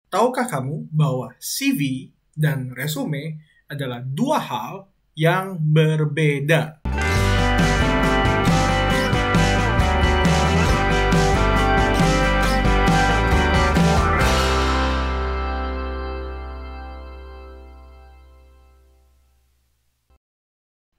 Tahukah kamu bahwa CV dan resume adalah dua hal yang berbeda?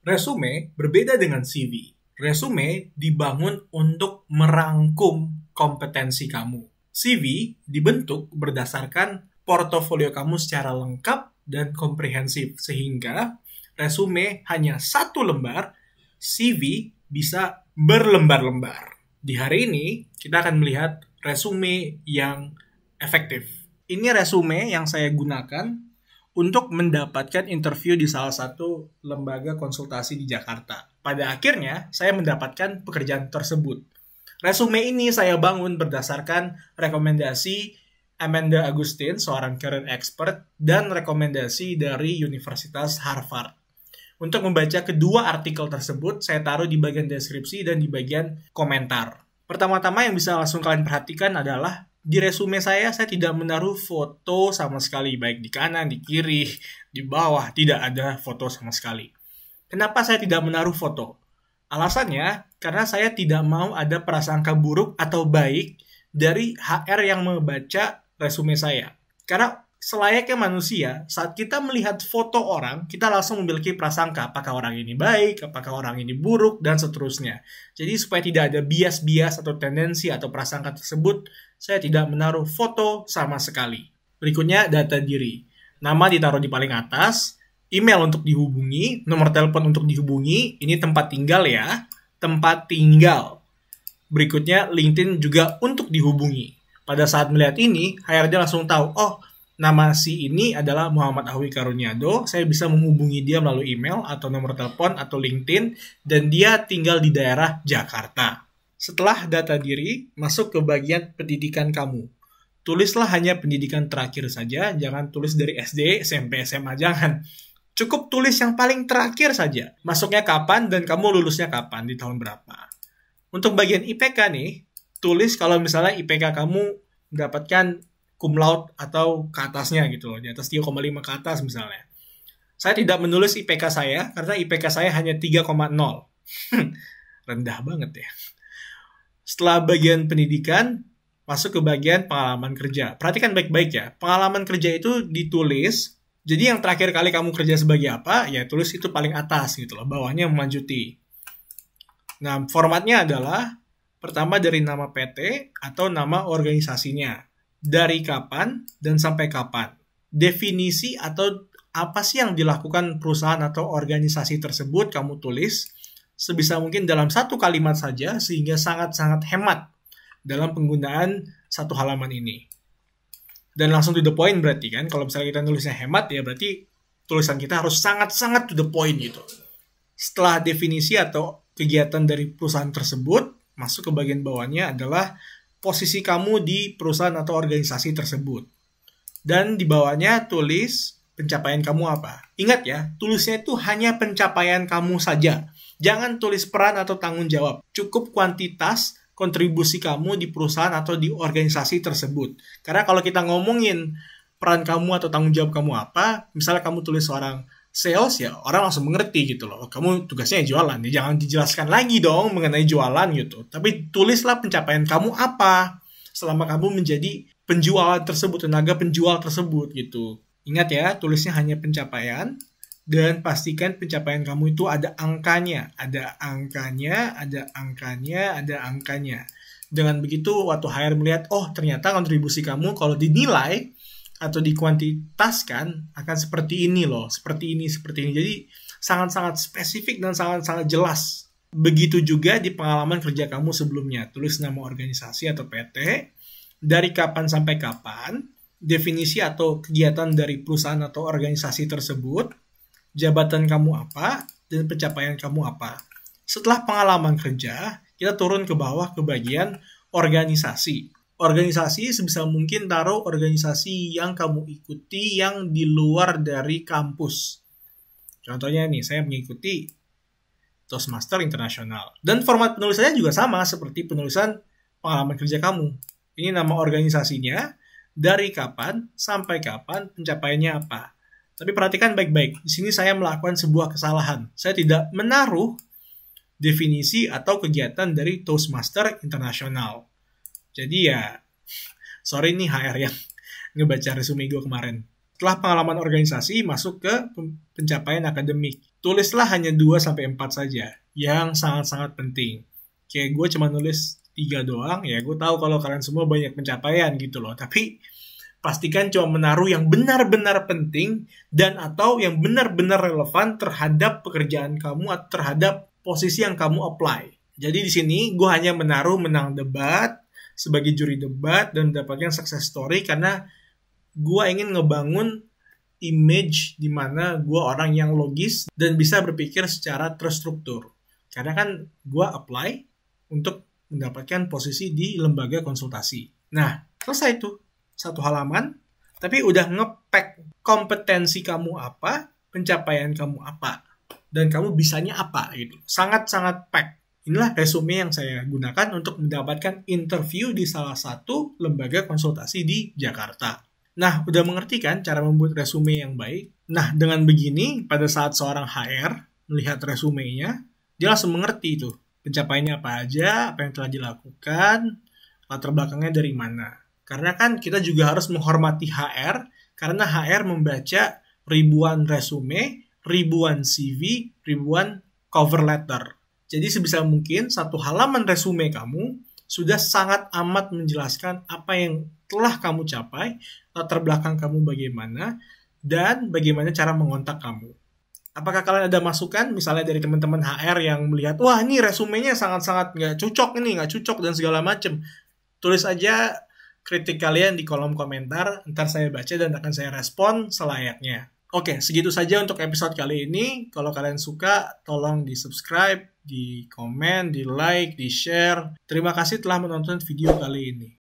Resume berbeda dengan CV. Resume dibangun untuk merangkum kompetensi kamu. CV dibentuk berdasarkan portofolio kamu secara lengkap dan komprehensif, sehingga resume hanya satu lembar, CV bisa berlembar-lembar. Di hari ini, kita akan melihat resume yang efektif. Ini resume yang saya gunakan untuk mendapatkan interview di salah satu lembaga konsultasi di Jakarta. Pada akhirnya, saya mendapatkan pekerjaan tersebut. Resume ini saya bangun berdasarkan rekomendasi Amanda Agustin, seorang career expert, dan rekomendasi dari Universitas Harvard. Untuk membaca kedua artikel tersebut, saya taruh di bagian deskripsi dan di bagian komentar. Pertama-tama yang bisa langsung kalian perhatikan adalah di resume saya tidak menaruh foto sama sekali, baik di kanan, di kiri, di bawah, tidak ada foto sama sekali. Kenapa saya tidak menaruh foto? Alasannya, karena saya tidak mau ada prasangka buruk atau baik dari HR yang membaca resume saya. Karena selayaknya manusia, saat kita melihat foto orang, kita langsung memiliki prasangka, apakah orang ini baik, apakah orang ini buruk, dan seterusnya. Jadi supaya tidak ada bias-bias atau tendensi atau prasangka tersebut, saya tidak menaruh foto sama sekali. Berikutnya, data diri. Nama ditaruh di paling atas, email untuk dihubungi, nomor telepon untuk dihubungi, ini tempat tinggal ya, tempat tinggal. Berikutnya, LinkedIn juga untuk dihubungi. Pada saat melihat ini, HRD langsung tahu, oh, nama si ini adalah Muhammad Ahwi Karuniado, saya bisa menghubungi dia melalui email atau nomor telepon atau LinkedIn, dan dia tinggal di daerah Jakarta. Setelah data diri, masuk ke bagian pendidikan kamu. Tulislah hanya pendidikan terakhir saja, jangan tulis dari SD, SMP, SMA, jangan. Cukup tulis yang paling terakhir saja. Masuknya kapan dan kamu lulusnya kapan, di tahun berapa. Untuk bagian IPK nih, tulis kalau misalnya IPK kamu mendapatkan cum laude atau ke atasnya gitu loh, di atas 3,5 ke atas misalnya. Saya tidak menulis IPK saya, karena IPK saya hanya 3,0. Rendah banget ya. Setelah bagian pendidikan, masuk ke bagian pengalaman kerja. Perhatikan baik-baik ya, pengalaman kerja itu ditulis, jadi yang terakhir kali kamu kerja sebagai apa, ya tulis itu paling atas gitu loh, bawahnya melanjuti. Nah, formatnya adalah, pertama dari nama PT atau nama organisasinya. Dari kapan dan sampai kapan. Definisi atau apa sih yang dilakukan perusahaan atau organisasi tersebut kamu tulis sebisa mungkin dalam satu kalimat saja sehingga sangat-sangat hemat dalam penggunaan satu halaman ini. Dan langsung to the point berarti kan, kalau misalnya kita nulisnya hemat ya berarti tulisan kita harus sangat-sangat to the point gitu. Setelah definisi atau kegiatan dari perusahaan tersebut, masuk ke bagian bawahnya adalah posisi kamu di perusahaan atau organisasi tersebut. Dan di bawahnya tulis pencapaian kamu apa. Ingat ya, tulisnya itu hanya pencapaian kamu saja. Jangan tulis peran atau tanggung jawab. Cukup kuantitas kontribusi kamu di perusahaan atau di organisasi tersebut. Karena kalau kita ngomongin peran kamu atau tanggung jawab kamu apa, misalnya kamu tulis seorang sales ya, orang langsung mengerti gitu loh. Kamu tugasnya jualan, ya jangan dijelaskan lagi dong mengenai jualan gitu. Tapi tulislah pencapaian kamu apa selama kamu menjadi penjualan tersebut, tenaga penjual tersebut gitu. Ingat ya, tulisnya hanya pencapaian dan pastikan pencapaian kamu itu ada angkanya. Ada angkanya, ada angkanya, ada angkanya. Dengan begitu, waktu HR melihat, oh ternyata kontribusi kamu kalau dinilai atau dikuantitaskan akan seperti ini loh, seperti ini. Jadi sangat-sangat spesifik dan sangat-sangat jelas. Begitu juga di pengalaman kerja kamu sebelumnya. Tulis nama organisasi atau PT, dari kapan sampai kapan, definisi atau kegiatan dari perusahaan atau organisasi tersebut, jabatan kamu apa, dan pencapaian kamu apa. Setelah pengalaman kerja, kita turun ke bawah ke bagian organisasi. Organisasi sebisa mungkin taruh organisasi yang kamu ikuti yang di luar dari kampus. Contohnya nih, saya mengikuti Toastmaster Internasional. Dan format penulisannya juga sama seperti penulisan pengalaman kerja kamu. Ini nama organisasinya, dari kapan sampai kapan, pencapaiannya apa. Tapi perhatikan baik-baik, di sini saya melakukan sebuah kesalahan. Saya tidak menaruh definisi atau kegiatan dari Toastmaster Internasional. Jadi ya, sorry nih HR yang ngebaca resume gue kemarin. Setelah pengalaman organisasi, masuk ke pencapaian akademik. Tulislah hanya 2-4 saja, yang sangat-sangat penting. Kayak gue cuma nulis 3 doang, ya gue tahu kalau kalian semua banyak pencapaian gitu loh. Tapi pastikan cuma menaruh yang benar-benar penting dan atau yang benar-benar relevan terhadap pekerjaan kamu atau terhadap posisi yang kamu apply. Jadi di sini gue hanya menaruh menang debat sebagai juri debat dan mendapatkan success story karena gue ingin ngebangun image di mana gue orang yang logis dan bisa berpikir secara terstruktur. Karena kan gue apply untuk mendapatkan posisi di lembaga konsultasi. Nah, selesai tuh. Satu halaman, tapi udah nge-pack kompetensi kamu apa, pencapaian kamu apa, dan kamu bisanya apa gitu. Sangat-sangat pack. Inilah resume yang saya gunakan untuk mendapatkan interview di salah satu lembaga konsultasi di Jakarta. Nah, udah mengerti kan cara membuat resume yang baik? Nah, dengan begini, pada saat seorang HR melihat resumenya, dia langsung mengerti itu. Pencapaiannya apa aja, apa yang telah dilakukan, latar belakangnya dari mana. Karena kan kita juga harus menghormati HR, karena HR membaca ribuan resume, ribuan CV, ribuan cover letter. Jadi sebisa mungkin satu halaman resume kamu sudah sangat amat menjelaskan apa yang telah kamu capai, latar belakang kamu bagaimana, dan bagaimana cara mengontak kamu. Apakah kalian ada masukan, misalnya dari teman-teman HR yang melihat, wah ini resumenya sangat-sangat nggak cocok dan segala macam. Tulis aja kritik kalian di kolom komentar, ntar saya baca dan akan saya respon selayaknya. Oke, segitu saja untuk episode kali ini. Kalau kalian suka, tolong di-subscribe, di komen, di-like, di-share. Terima kasih telah menonton video kali ini.